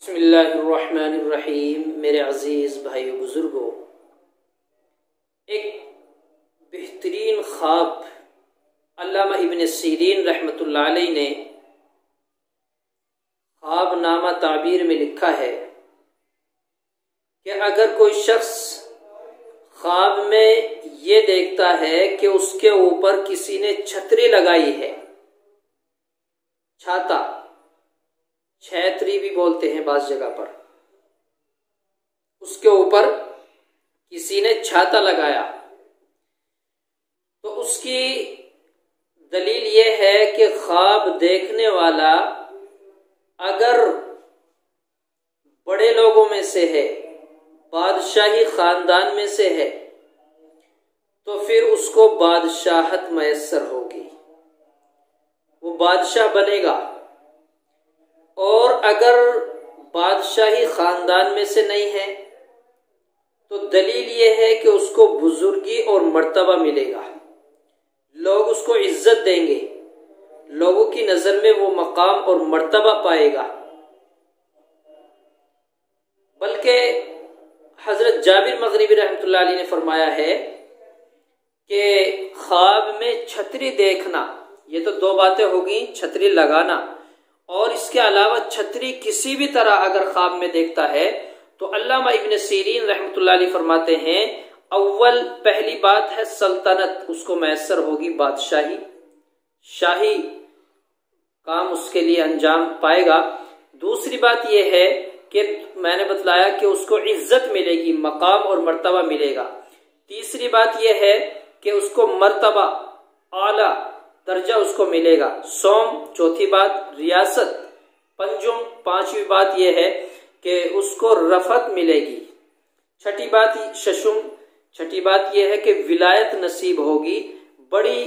बिस्मिल्लाहिर्रहमानिर्रहीम। मेरे अज़ीज़ भाइयों बुज़ुर्गों, एक बेहतरीन ख्वाब अल्लामा इब्न सीरीन रहमतुल्लाह अलैह ने ख्वाबनामा ताबीर में लिखा है कि अगर कोई शख्स ख्वाब में ये देखता है कि उसके ऊपर किसी ने छतरी लगाई है, छाता, छतरी भी बोलते हैं बाज़ जगह पर, उसके ऊपर किसी ने छाता लगाया, तो उसकी दलील ये है कि ख्वाब देखने वाला अगर बड़े लोगों में से है, बादशाही खानदान में से है, तो फिर उसको बादशाहत मयस्सर होगी, वो बादशाह बनेगा। और अगर बादशाही खानदान में से नहीं है तो दलील ये है कि उसको बुजुर्गी और मर्तबा मिलेगा, लोग उसको इज्जत देंगे, लोगों की नजर में वो मकाम और मर्तबा पाएगा। बल्कि हजरत जाबिर मगरिबी रहमतुल्लाह अलैह ने फरमाया है कि ख्वाब में छतरी देखना, ये तो दो बातें होगी, छतरी लगाना और इसके अलावा छतरी किसी भी तरह अगर ख्वाब में देखता है तो अल्लामा इब्न सीरीन रहमतुल्लाह अलैह फरमाते हैं, अव्वल पहली बात है सल्तनत, उसको मैसर होगी, बादशाही, शाही काम उसके लिए अंजाम पाएगा। दूसरी बात यह है कि मैंने बतलाया कि उसको इज्जत मिलेगी, मकाम और मर्तबा मिलेगा। तीसरी बात यह है कि उसको मर्तबा, आला दर्जा उसको मिलेगा। सोम, चौथी बात रियासत, पंजुम, पांचवी बात यह है कि उसको रफत मिलेगी। छठी बात शशुम, छठी बात यह है कि विलायत नसीब होगी, बड़ी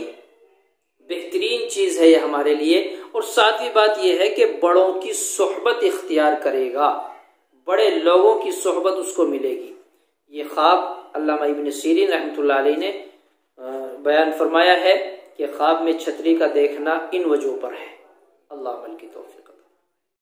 बेहतरीन चीज है यह हमारे लिए। और सातवीं बात यह है कि बड़ों की सोहबत इख्तियार करेगा, बड़े लोगों की सोहबत उसको मिलेगी। ये ख्वाब अल्लामा इब्न सीरीन रहमतुल्लाह अलैह ने बयान फरमाया है कि ख्वाब में छतरी का देखना इन वजहों पर है। अल्लाह अमल की तौफीक।